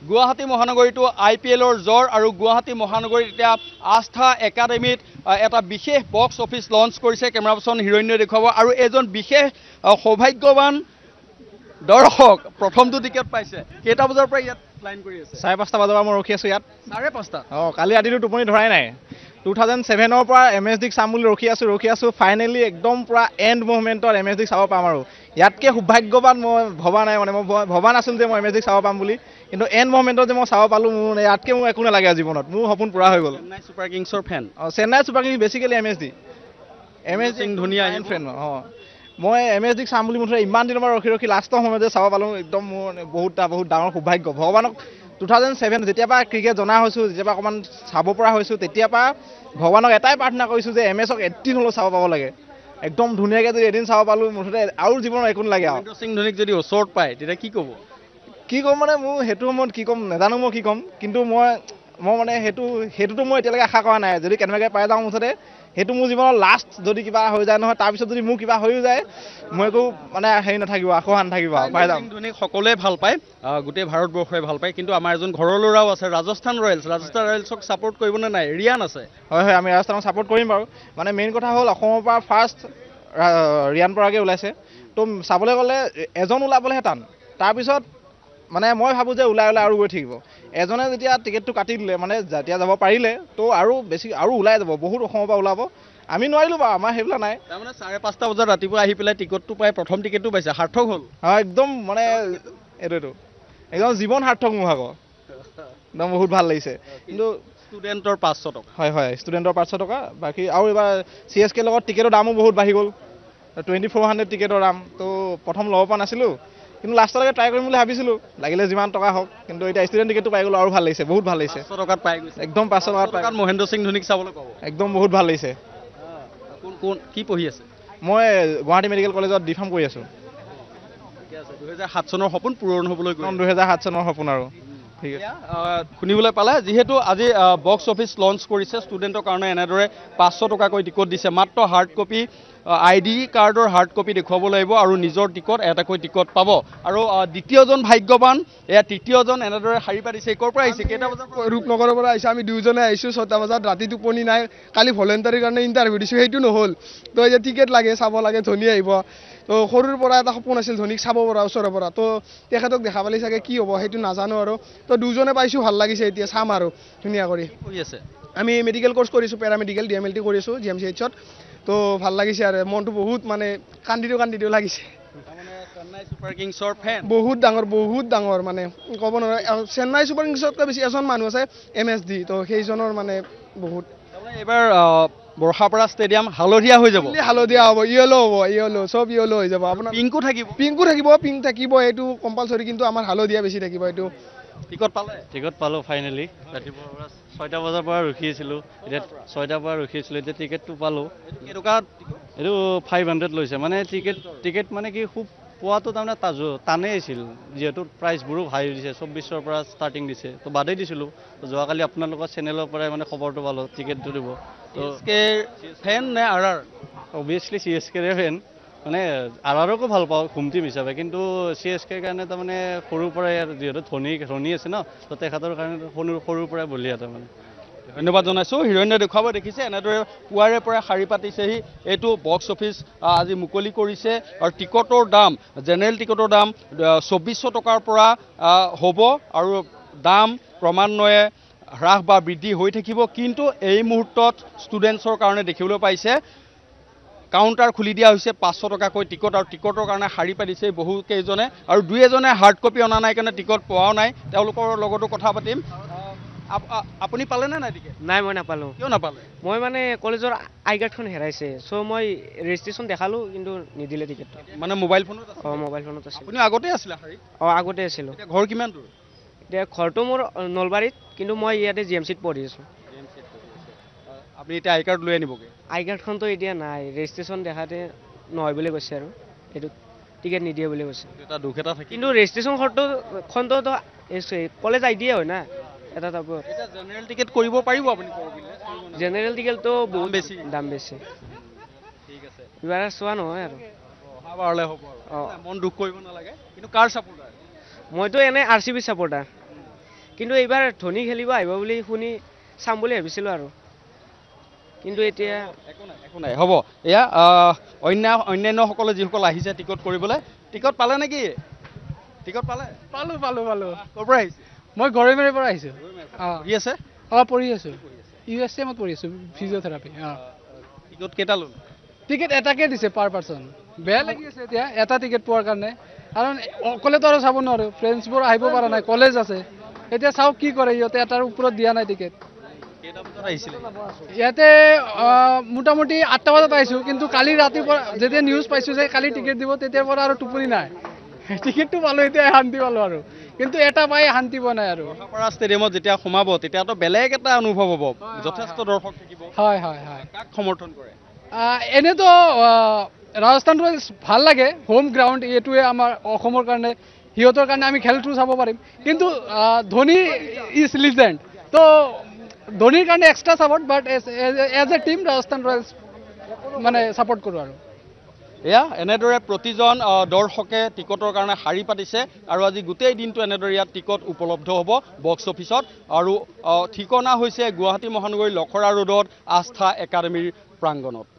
গুৱাহাটী মহানগৰীটো IPLৰ জ্বৰ আৰু গুৱাহাটী মহানগৰীত এতিয়া আস্থা একাডেমীত এটা বিশেষ বক্স অফিচ লঞ্চ কৰিছে কেমেৰা পাৰ্চন হিৰণ্যই দেখুৱাব আৰু এজন বিশেষ সৌভাগ্যৱান দৰ্শক প্ৰথমটো টিকেট পাইছে কেইটা বজাৰ পৰা ইয়াত লাইন কৰি আছে 5:30 বজাৰ পৰা মই ৰখি আছো ইয়াত 5:30 কালি ৰাতিটো টোপনি ধৰাই নাই 2007ৰ পৰা MSD চাম বুলি ৰখি আছো ফাইনেলি একদম পুৰা এণ্ড মুভমেণ্টত MSD চাব পাম আৰু ইয়াতকে সৌভাগ্যৱান মই ভবা নাই মানে মই ভবা নাছিল যে মই MSD চাব পাম বুলি কিন্তু এণ্ড মুভমেণ্টত যে মই চাব পালো মোৰ ইয়াতকে মোৰ একো নালাগে জীৱনত মোৰ সপোন পুৰা হৈ গ'ল চেন্নাই ছুপাৰ কিংছৰ fan Chennai super kings basically MSD ধুনীয়া ফ্ৰেণ্ড মই MSD চাম বুলি মুঠতে ইমান দিনৰ পৰা ৰখি লাষ্টৰ সময়ত চাব পালোঁ একদম মোৰ বহুত ডাঙৰ সৌভাগ্য ভগৱানক 2007 যেতিয়াৰ পৰা ক্ৰিকেট জনা হৈছোঁ যেতিয়াৰ পৰা অকণমান চাব পৰা হৈছোঁ তেতিয়াৰ পৰা ভগৱানক এটাই প্ৰাৰ্থনা কৰিছোঁ যে MS এদিন হ'লেও চাব পাব লাগে একদম ধুনীয়াকৈ যদি এদিন চাব পালোঁ মুঠতে আৰু জীৱনত একো নালাগে আৰু মহেন্দ্ৰ সিং ধোনীক যদি ওচৰত পায় তেতিয়া কি ক'ম মানে মোৰ সেইটো সময়ত কি ক'ম নাজানো মই কি ক'ম কিন্তু মই মানে সেইটোতো মই এতিয়ালৈকে আশা কৰা নাই যদি কেনেবাকৈ পাই যাওঁ মুঠতে সেইটো মোৰ জীৱনৰ লাষ্ট যদি কিবা হৈ যায় নহয় তাৰপিছত যদি মোৰ কিবা হৈও যায় মই একো মানে হেৰি নাথাকিব আশা নাথাকিব পাই যাম ধোনীক সকলোৱে ভাল পায় গোটেই ভাৰতবৰ্ষই ভাল পায় কিন্তু আমাৰ এজন ঘৰৰ ল'ৰাও আছে ৰাজস্থান ৰয়েলছক ছাপোৰ্ট কৰিবনে নাই ৰিয়ান আছে হয় আমি ৰাজস্থানক ছাপোৰ্ট কৰিম বাৰু মানে মেইন কথা হ'ল অসমৰ পৰা ফাৰ্ষ্ট ৰিয়ান পৰাগে ওলাইছে তো চাবলৈ গ'লে এজন ওলাবলৈহে টান তাৰপিছত মানে মই ভাবোঁ যে ওলাই আৰু গৈ থাকিব এজনে যেতিয়া টিকেটটো কাটি দিলে মানে যেতিয়া যাব পাৰিলে তো আৰু বেছি আৰু ওলাই যাব বহুত অসমৰ পৰা ওলাব আমি নোৱাৰিলোঁ বাৰু আমাৰ সেইবিলাক নাই তাৰমানে 5:30 বজাত ৰাতিপুৱা আহি পেলাই টিকটটো পাই প্ৰথম টিকেটটো পাইছে সাৰ্থক হ'ল একদম মানে এইটো একদম জীৱন সাৰ্থক মোৰ ভাগৰ একদম বহুত ভাল লাগিছে কিন্তু ষ্টুডেণ্টৰ 500 টকা হয় ষ্টুডেণ্টৰ 500 টকা বাকী আৰু এইবাৰ CSK লগত টিকেটৰ দামো বহুত বাঢ়ি গ'ল 2400 টিকেটৰ দাম তো প্ৰথম ল'ব পৰা নাছিলোঁ কিন্তু লাষ্টলৈকে ট্ৰাই কৰিম বুলি ভাবিছিলোঁ লাগিলে যিমান টকা হওক কিন্তু এতিয়া ষ্টুডেণ্ট টিকেটটো পাই গ'লো আৰু ভাল লাগিছে বহুত ভাল লাগিছে 500 টকাত পাই গৈছে একদম 500 টকাত মহেন্দ্ৰ সিং ধোনীক চাবলৈ পাব একদম বহুত ভাল লাগিছে কোন কি পঢ়ি আছে মই গুৱাহাটী মেডিকেল কলেজত ডিফাৰ্ম কৰি আছোঁ ঠিকে আছে 2007 চনৰ সপোন পূৰণ হ'বলৈ গৈ 2007 চনৰ সপোন আৰু ঠিক আছে শুনিবলৈ পালে যিহেতু আজি বক্স অফিচ লঞ্চ কৰিছে ষ্টুডেণ্টৰ কাৰণে এনেদৰে 500 টকাকৈ টিকট দিছে মাত্ৰ হাৰ্ড কপি ID কাৰ্ডৰ হাৰ্ড কপি দেখুৱাব লাগিব আৰু নিজৰ টিকট এটাকৈ টিকট পাব আৰু দ্বিতীয়জন ভাগ্যৱান এয়া তৃতীয়জন এনেদৰে শাৰী পাতিছে ক'ৰ পৰা আহিছে কেইটা বজাত ৰূপনগৰৰ পৰা আহিছে আমি দুয়োজনে আহিছোঁ 6টা বজাত ৰাতি টোপনি নাই কালি ভলেণ্টাৰীৰ কাৰণে ইণ্টাৰভিউ দিছোঁ সেইটো নহ'ল তো এতিয়া টিকেট লাগে চাব লাগে ধোনী আহিব তো সৰুৰ পৰা এটা সপোন আছিল ধোনীক চাব পৰা ওচৰৰ পৰা তো তেখেতক দেখা পালে চাগে কি হ'ব সেইটো নাজানো আৰু তো দুজনে পাইছোঁ ভাল লাগিছে এতিয়া চাম আৰু ধুনীয়া কৰি আছে আমি মেডিকেল কোৰ্চ কৰিছোঁ পেৰামেডিকেল DMLT কৰিছোঁ GMCHত তো ভাল লাগিছে আৰু মনটো বহুত মানে কান্দিটো লাগিছে চেন্নাই ছুপাৰ কিংছৰ ফেন বহুত ডাঙৰ মানে ক'ব নোৱাৰোঁ চেন্নাই ছুপাৰ কিংছতকৈ বেছি এজন মানুহ আছে MSD তো সেইজনৰ মানে বহুত এইবাৰ বৰ্ষাপাৰা ষ্টেডিয়াম হালধীয়া হৈ যাব হালধীয়া হ'ব ইয়েলো চব ইয়েলো হৈ যাব আপোনাৰ পিংক থাকিব এইটো কম্পালচৰি কিন্তু আমাৰ হালধীয়া বেছি থাকিব এইটো টিকট পালোঁ ফাইনেলি ৰাতিপুৱাৰ পৰা 6টা বজাৰ পৰা ৰখি আছিলোঁ এতিয়া 6টাৰ পৰা ৰখি আছিলোঁ এতিয়া টিকেটটো পালোঁ এইটো 500 লৈছে মানে টিকেট মানে কি খুব পোৱাটো তাৰমানে টানেই আছিল যিহেতু প্ৰাইচবোৰো হাই দিছে 2400ৰ পৰা ষ্টাৰ্টিং দিছে তো বাদেই দিছিলোঁ যোৱাকালি আপোনালোকৰ চেনেলৰ পৰাই মানে খবৰটো পালোঁ টিকেটটো দিব তো ফেন নে RR অভিয়াছলি CSKৰে ফেন মানে RRকো ভাল পাওঁ হোম টিম হিচাপে কিন্তু CSKৰ কাৰণে তাৰমানে সৰুৰ পৰাই যিহেতু ধোনী আছে ন তো তেখেতৰ কাৰণে সৰুৰ পৰাই বলিয়া তাৰমানে ধন্যবাদ জনাইছোঁ হিৰণ্যই দেখুৱাব দেখিছে এনেদৰে পুৱাৰে পৰা শাৰী পাতিছেহি এইটো বক্স অফিচ আজি মুকলি কৰিছে আৰু টিকটৰ দাম জেনেৰেল টিকটৰ দাম 2400 টকাৰ পৰা হ'ব আৰু দাম ক্ৰমান্বয়ে হ্ৰাস বা বৃদ্ধি হৈ থাকিব কিন্তু এই মুহূৰ্তত ষ্টুডেণ্টছৰ কাৰণে দেখিবলৈ পাইছে কাউণ্টাৰ খুলি দিয়া হৈছে 500 টকাকৈ টিকট আৰু টিকটৰ কাৰণে শাৰী পাতিছে বহুকেইজনে আৰু দুই এজনে হাৰ্ড কপি অনা নাই কাৰণে টিকট পোৱাও নাই তেওঁলোকৰ লগতো কথা পাতিম আপুনি পালেনে নাই টিকেট নাই মই নাপালোঁ কিয় নাপালে মই মানে কলেজৰ আই কাৰ্ডখন হেৰাইছে চ' মই ৰেজিষ্ট্ৰেশ্যন দেখালোঁ কিন্তু নিদিলে টিকেটটো মানে মোবাইল ফোনত মোবাইল ফোনত আছে আপুনি আগতে আছিলে শাৰী আগতে আছিলোঁ ঘৰ কিমান দূৰ এতিয়া ঘৰটো মোৰ নলবাৰীত কিন্তু মই ইয়াতে GMCত পঢ়ি আছোঁ আপুনি এতিয়া আই কাৰ্ড লৈ আনিবগৈ আই কাৰ্ডখনতো এতিয়া নাই ৰেজিষ্ট্ৰেশ্যন দেখাতে নহয় বুলি কৈছে আৰু এইটো টিকেট নিদিয়ে বুলি কৈছে এটা দুখ এটা থাকে কিন্তু ৰেজিষ্ট্ৰেশ্যন খনটো কলেজ ID হয় না এটা টাইপৰ এটা জেনেৰেল টিকেট কৰিব পাৰিব আপুনি জেনেৰেল টিকেটটো বহুত বেছি দাম বেছি ঠিক আছে এইবাৰ চোৱা নহয় আৰু অহাবাৰলৈ হ'ব আৰু মন দুখ কৰিব নালাগে কিন্তু কাৰ ছাপোৰ্টাৰ মইতো এনে RCB ছাপোৰ্টাৰ কিন্তু এইবাৰ ধোনী খেলিব আহিব বুলি শুনি চাম বুলি ভাবিছিলোঁ আৰু কিন্তু এতিয়া একো নাই হ'ব এয়া অন্যান্যসকলে যিসকল আহিছে টিকট কৰিবলৈ টিকট পালে নেকি টিকট পালে পালোঁ ক'ৰ পৰা আহিছে মই গৰৈমাৰীৰ পৰা আহিছোঁ পঢ়ি আছে পঢ়ি আছোঁ USMত পঢ়ি আছোঁ ফিজিঅ'থেৰাপি টিকট কেইটা ল'লে টিকেট এটাকে দিছে পাৰ পাৰ্চন বেয়া লাগি আছে এতিয়া এটা টিকেট পোৱাৰ কাৰণে কাৰণ অকলেতো আৰু চাব নোৱাৰোঁ ফ্ৰেণ্ডছবোৰ আহিব পৰা নাই কলেজ আছে এতিয়া চাওক কি কৰে ইহঁতে এটাৰ ওপৰত দিয়া নাই টিকেট কেইটা বজাত আহিছিলে ইয়াতে মোটামুটি 8টা বজাত আহিছোঁ কিন্তু কালি ৰাতিপুৱা যেতিয়া নিউজ পাইছোঁ যে কালি টিকেট দিব তেতিয়াৰ পৰা আৰু টোপনি নাই টিকেটটো পালোঁ এতিয়া শান্তি পালোঁ আৰু কিন্তু এটা পাই শান্তি পোৱা নাই আৰু বৰ্ষাপাৰা ষ্টেডিয়ামত যেতিয়া সোমাব তেতিয়াতো বেলেগ এটা অনুভৱ হ'ব যথেষ্ট দৰ্শক থাকিব হয় কাক সমৰ্থন কৰে এনেতো ৰাজস্থান ৰয়েলছ ভাল লাগে হোম গ্ৰাউণ্ড এইটোৱে আমাৰ অসমৰ কাৰণে সিহঁতৰ কাৰণে আমি খেলটো চাব পাৰিম কিন্তু ধোনী ইজ লিজেণ্ড তো ধোনীৰ কাৰণে extra support but as a team Rajasthan Royals মানে ছাপৰ্ট কৰোঁ আৰু এয়া এনেদৰে প্ৰতিজন দৰ্শকে টিকটৰ কাৰণে শাৰী পাতিছে আৰু আজি গোটেই দিনটো এনেদৰে ইয়াত টিকট উপলব্ধ হ'ব বক্স অফিচত আৰু ঠিকনা হৈছে গুৱাহাটী মহানগৰীৰ লখৰা ৰোডত আস্থা একাডেমীৰ প্ৰাংগণত